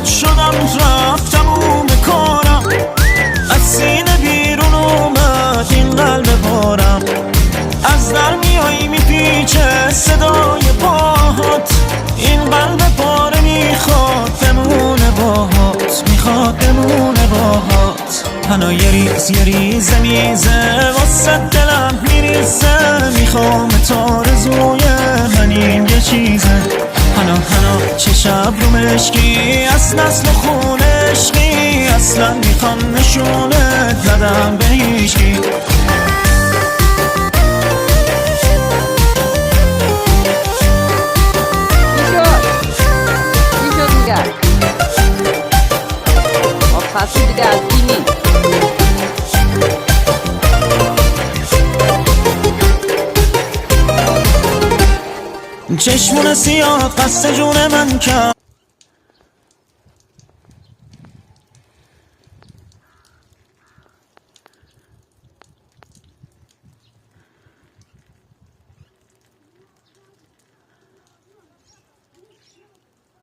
رد شدم رفتم اون کارم، از سینه بیرون اومد این قلب پارم. از در میایی میپیچه صدای پاهات، این قلب پاره میخواد بمونه باهات، میخواد بمونه باهات. هنو یه ریزه میزه واسه دلم میریزه، میخوام تارزوی من این یه چیزه. هنو چه شب رو مشکی از نسل خون عشقی، اصلا میخوام نشونت ندم به هیچکی. پس دیگه از دینی چشمون سیاه قصد جون من کرد،